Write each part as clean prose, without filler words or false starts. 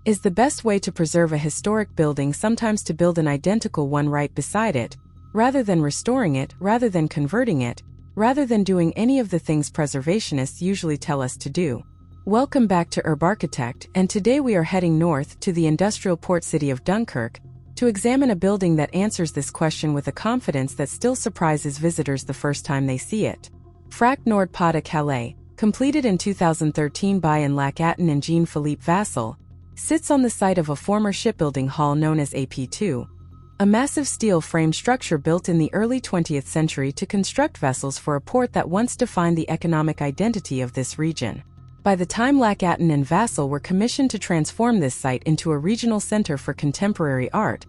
Is the best way to preserve a historic building sometimes to build an identical one right beside it, rather than restoring it, rather than converting it, rather than doing any of the things preservationists usually tell us to do? Welcome back to UrbArchitect, and today we are heading north to the industrial port city of Dunkirk to examine a building that answers this question with a confidence that still surprises visitors the first time they see it. FRAC NORD Pas Calais, completed in 2013 by Lacaton and Jean-Philippe Vassal, sits on the site of a former shipbuilding hall known as AP2, a massive steel frame structure built in the early 20th century to construct vessels for a port that once defined the economic identity of this region. By the time Lacaton and Vassal were commissioned to transform this site into a regional center for contemporary art,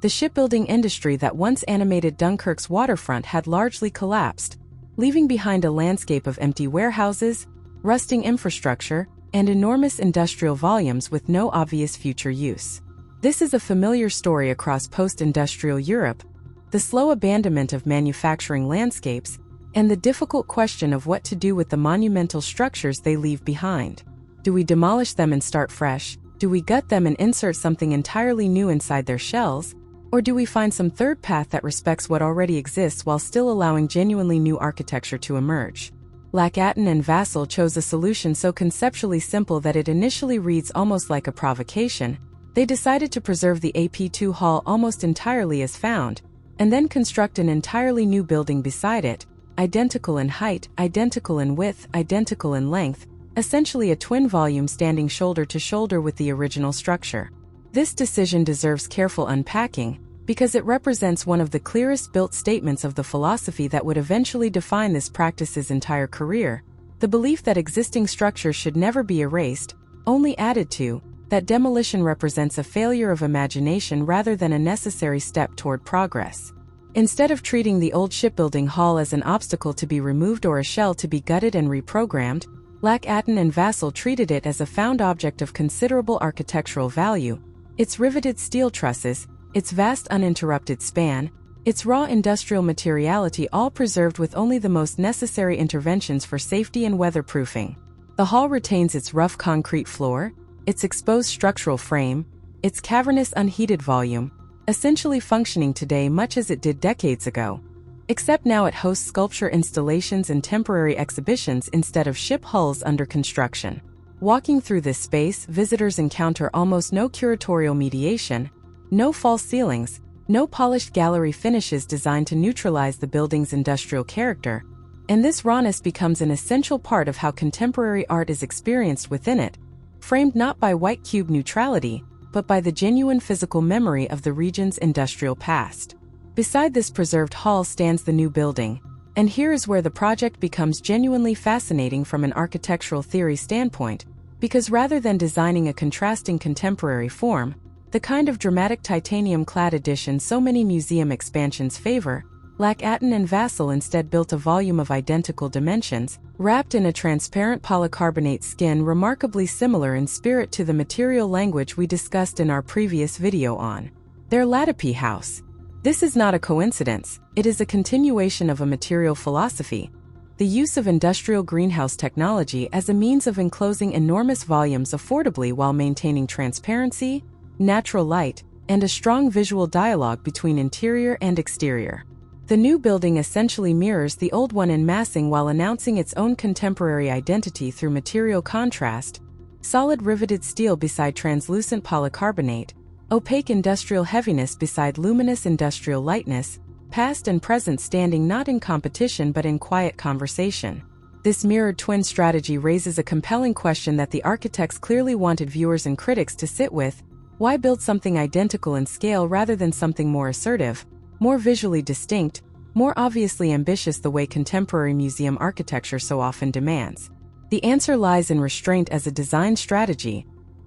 the shipbuilding industry that once animated Dunkirk's waterfront had largely collapsed, leaving behind a landscape of empty warehouses, rusting infrastructure, and enormous industrial volumes with no obvious future use. This is a familiar story across post-industrial Europe, the slow abandonment of manufacturing landscapes, and the difficult question of what to do with the monumental structures they leave behind. Do we demolish them and start fresh? Do we gut them and insert something entirely new inside their shells? Or do we find some third path that respects what already exists while still allowing genuinely new architecture to emerge? Lacaton and Vassal chose a solution so conceptually simple that it initially reads almost like a provocation. They decided to preserve the AP2 hall almost entirely as found, and then construct an entirely new building beside it, identical in height, identical in width, identical in length, essentially a twin volume standing shoulder to shoulder with the original structure. This decision deserves careful unpacking, because it represents one of the clearest built statements of the philosophy that would eventually define this practice's entire career: the belief that existing structures should never be erased, only added to, that demolition represents a failure of imagination rather than a necessary step toward progress. Instead of treating the old shipbuilding hall as an obstacle to be removed or a shell to be gutted and reprogrammed, Lacaton and Vassal treated it as a found object of considerable architectural value. Its riveted steel trusses, its vast uninterrupted span, its raw industrial materiality, all preserved with only the most necessary interventions for safety and weatherproofing. The hall retains its rough concrete floor, its exposed structural frame, its cavernous unheated volume, essentially functioning today much as it did decades ago. Except now it hosts sculpture installations and temporary exhibitions instead of ship hulls under construction. Walking through this space, visitors encounter almost no curatorial mediation, no false ceilings, no polished gallery finishes designed to neutralize the building's industrial character, and this rawness becomes an essential part of how contemporary art is experienced within it, framed not by white cube neutrality, but by the genuine physical memory of the region's industrial past. Beside this preserved hall stands the new building, and here is where the project becomes genuinely fascinating from an architectural theory standpoint, because rather than designing a contrasting contemporary form, the kind of dramatic titanium-clad addition so many museum expansions favor, Lacaton and Vassal instead built a volume of identical dimensions, wrapped in a transparent polycarbonate skin remarkably similar in spirit to the material language we discussed in our previous video on their Lacaton house. This is not a coincidence, it is a continuation of a material philosophy: the use of industrial greenhouse technology as a means of enclosing enormous volumes affordably while maintaining transparency, natural light, and a strong visual dialogue between interior and exterior. The new building essentially mirrors the old one in massing while announcing its own contemporary identity through material contrast: solid riveted steel beside translucent polycarbonate, opaque industrial heaviness beside luminous industrial lightness, past and present standing not in competition but in quiet conversation. This mirrored twin strategy raises a compelling question that the architects clearly wanted viewers and critics to sit with: why build something identical in scale rather than something more assertive, more visually distinct, more obviously ambitious the way contemporary museum architecture so often demands? The answer lies in restraint as a design strategy,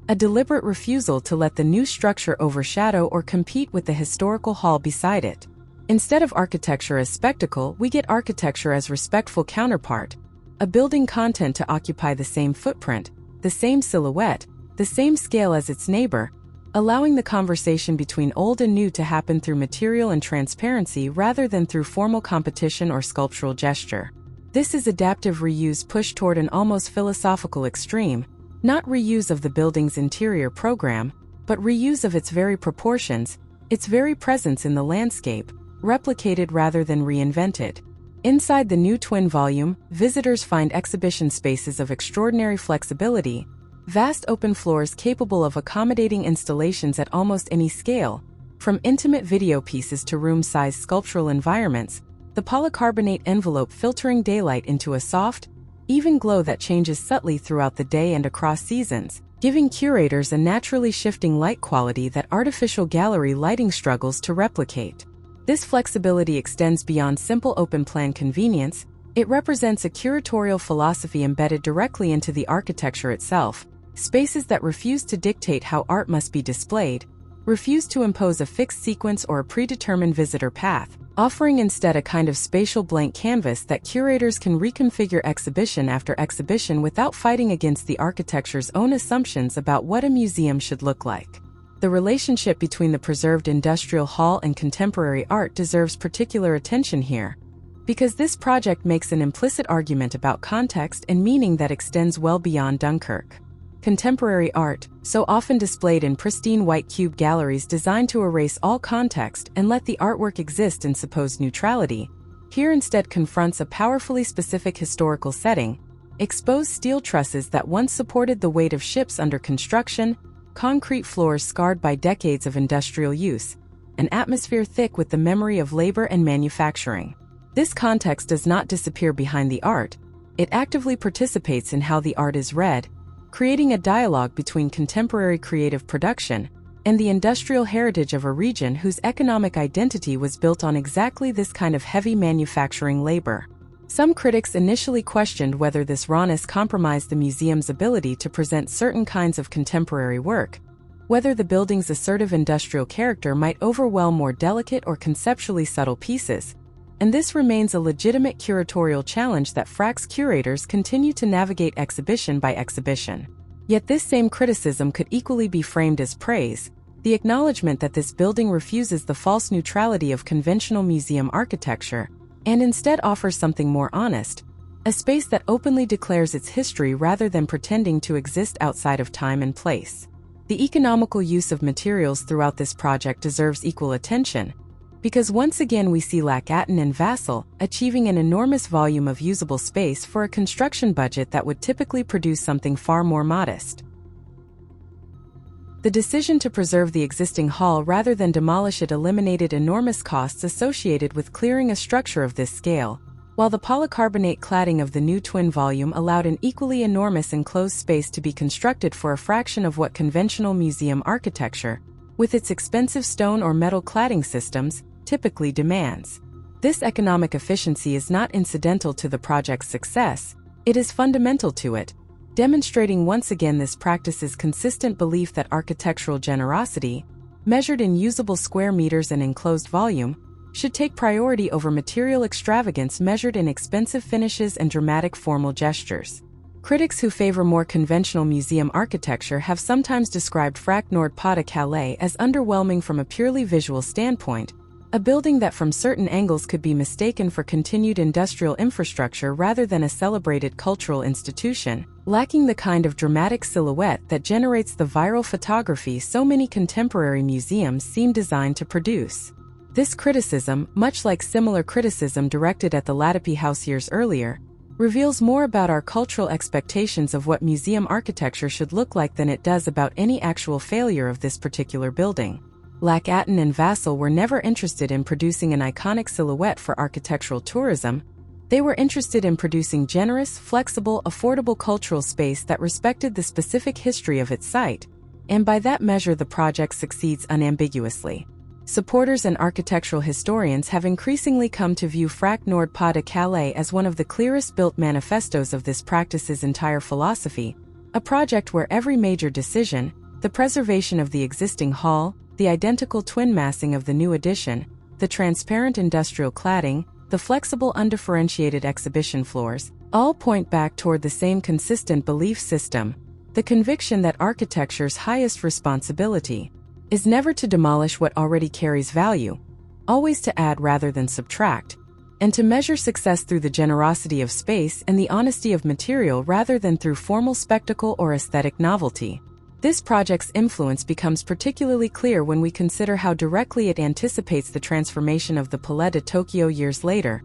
a deliberate refusal to let the new structure overshadow or compete with the historical hall beside it. Instead of architecture as spectacle, we get architecture as respectful counterpart, a building content to occupy the same footprint, the same silhouette, the same scale as its neighbor, allowing the conversation between old and new to happen through material and transparency rather than through formal competition or sculptural gesture. This is adaptive reuse pushed toward an almost philosophical extreme, Not reuse of the building's interior program, but reuse of its very proportions, its very presence in the landscape, replicated rather than reinvented. Inside the new twin volume, visitors find exhibition spaces of extraordinary flexibility, vast open floors capable of accommodating installations at almost any scale, from intimate video pieces to room-sized sculptural environments, the polycarbonate envelope filtering daylight into a soft, even glow that changes subtly throughout the day and across seasons, giving curators a naturally shifting light quality that artificial gallery lighting struggles to replicate. This flexibility extends beyond simple open-plan convenience. It represents a curatorial philosophy embedded directly into the architecture itself, spaces that refuse to dictate how art must be displayed, refuse to impose a fixed sequence or a predetermined visitor path, offering instead a kind of spatial blank canvas that curators can reconfigure exhibition after exhibition without fighting against the architecture's own assumptions about what a museum should look like. The relationship between the preserved industrial hall and contemporary art deserves particular attention here, because this project makes an implicit argument about context and meaning that extends well beyond Dunkirk. Contemporary art, so often displayed in pristine white cube galleries designed to erase all context and let the artwork exist in supposed neutrality, here instead confronts a powerfully specific historical setting: exposed steel trusses that once supported the weight of ships under construction, concrete floors scarred by decades of industrial use, an atmosphere thick with the memory of labor and manufacturing. This context does not disappear behind the art, it actively participates in how the art is read, creating a dialogue between contemporary creative production and the industrial heritage of a region whose economic identity was built on exactly this kind of heavy manufacturing labor. Some critics initially questioned whether this rawness compromised the museum's ability to present certain kinds of contemporary work, whether the building's assertive industrial character might overwhelm more delicate or conceptually subtle pieces, and this remains a legitimate curatorial challenge that FRAC's curators continue to navigate exhibition by exhibition. Yet this same criticism could equally be framed as praise, the acknowledgement that this building refuses the false neutrality of conventional museum architecture, and instead offers something more honest, a space that openly declares its history rather than pretending to exist outside of time and place. The economical use of materials throughout this project deserves equal attention, because once again we see Lacaton and Vassal achieving an enormous volume of usable space for a construction budget that would typically produce something far more modest. The decision to preserve the existing hall rather than demolish it eliminated enormous costs associated with clearing a structure of this scale, while the polycarbonate cladding of the new twin volume allowed an equally enormous enclosed space to be constructed for a fraction of what conventional museum architecture, with its expensive stone or metal cladding systems, typically demands. This economic efficiency is not incidental to the project's success, it is fundamental to it, demonstrating once again this practice's consistent belief that architectural generosity, measured in usable square meters and enclosed volume, should take priority over material extravagance measured in expensive finishes and dramatic formal gestures. Critics who favor more conventional museum architecture have sometimes described FRAC NORD Calais as underwhelming from a purely visual standpoint, a building that from certain angles could be mistaken for continued industrial infrastructure rather than a celebrated cultural institution, lacking the kind of dramatic silhouette that generates the viral photography so many contemporary museums seem designed to produce. This criticism, much like similar criticism directed at the Latopi House years earlier, reveals more about our cultural expectations of what museum architecture should look like than it does about any actual failure of this particular building. Lacaton and Vassal were never interested in producing an iconic silhouette for architectural tourism. They were interested in producing generous, flexible, affordable cultural space that respected the specific history of its site, and by that measure the project succeeds unambiguously. Supporters and architectural historians have increasingly come to view FRAC NORD Calais as one of the clearest built manifestos of this practice's entire philosophy, a project where every major decision, the preservation of the existing hall, the identical twin massing of the new addition, the transparent industrial cladding, the flexible undifferentiated exhibition floors, all point back toward the same consistent belief system, the conviction that architecture's highest responsibility is never to demolish what already carries value, always to add rather than subtract, and to measure success through the generosity of space and the honesty of material rather than through formal spectacle or aesthetic novelty. This project's influence becomes particularly clear when we consider how directly it anticipates the transformation of the Palais de Tokyo years later,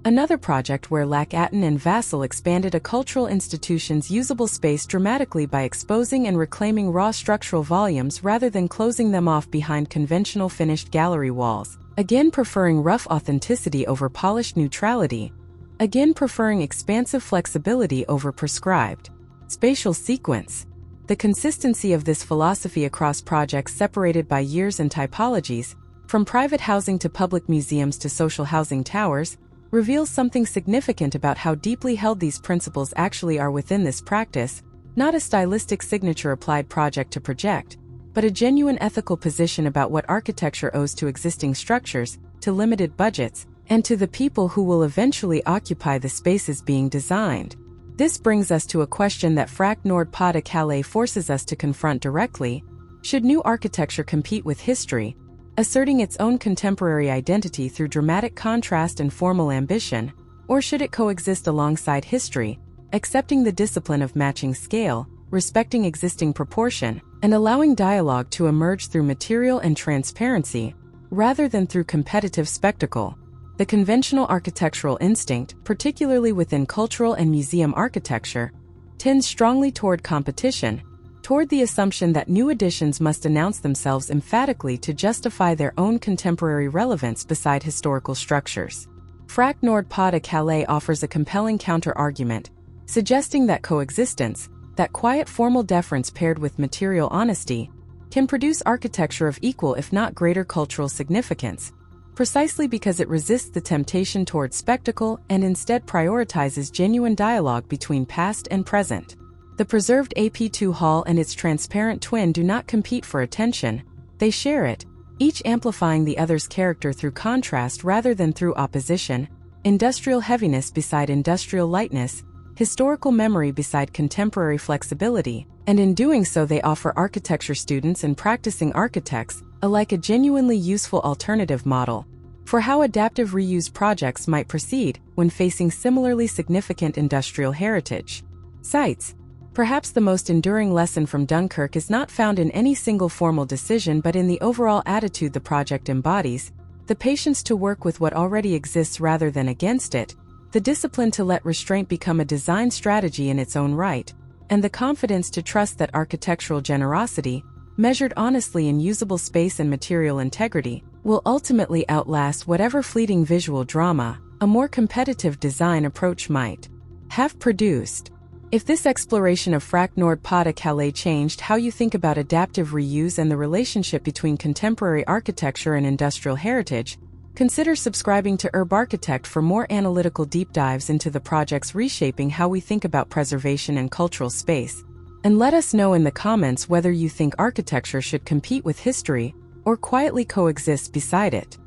another project where Lacaton and Vassal expanded a cultural institution's usable space dramatically by exposing and reclaiming raw structural volumes rather than closing them off behind conventional finished gallery walls, again preferring rough authenticity over polished neutrality, again preferring expansive flexibility over prescribed spatial sequence. The consistency of this philosophy across projects separated by years and typologies, from private housing to public museums to social housing towers, reveals something significant about how deeply held these principles actually are within this practice, not a stylistic signature applied project to project, but a genuine ethical position about what architecture owes to existing structures, to limited budgets, and to the people who will eventually occupy the spaces being designed. This brings us to a question that FRAC NORD Pas de Calais forces us to confront directly: should new architecture compete with history, asserting its own contemporary identity through dramatic contrast and formal ambition, or should it coexist alongside history, accepting the discipline of matching scale, respecting existing proportion, and allowing dialogue to emerge through material and transparency, rather than through competitive spectacle? The conventional architectural instinct, particularly within cultural and museum architecture, tends strongly toward competition, toward the assumption that new additions must announce themselves emphatically to justify their own contemporary relevance beside historical structures. FRAC NORD Pas de Calais offers a compelling counter-argument, suggesting that coexistence, that quiet formal deference paired with material honesty, can produce architecture of equal if not greater cultural significance, precisely because it resists the temptation toward spectacle and instead prioritizes genuine dialogue between past and present. The preserved AP2 hall and its transparent twin do not compete for attention, they share it, each amplifying the other's character through contrast rather than through opposition, industrial heaviness beside industrial lightness, historical memory beside contemporary flexibility, and in doing so they offer architecture students and practicing architects alike a genuinely useful alternative model for how adaptive reuse projects might proceed when facing similarly significant industrial heritage sites. Perhaps the most enduring lesson from Dunkirk is not found in any single formal decision but in the overall attitude the project embodies, the patience to work with what already exists rather than against it, the discipline to let restraint become a design strategy in its own right, and the confidence to trust that architectural generosity, measured honestly in usable space and material integrity, will ultimately outlast whatever fleeting visual drama a more competitive design approach might have produced. If this exploration of FRAC NORD Pas de Calais changed how you think about adaptive reuse and the relationship between contemporary architecture and industrial heritage, consider subscribing to UrbArchitect for more analytical deep dives into the project's reshaping how we think about preservation and cultural space. And let us know in the comments whether you think architecture should compete with history or quietly coexist beside it.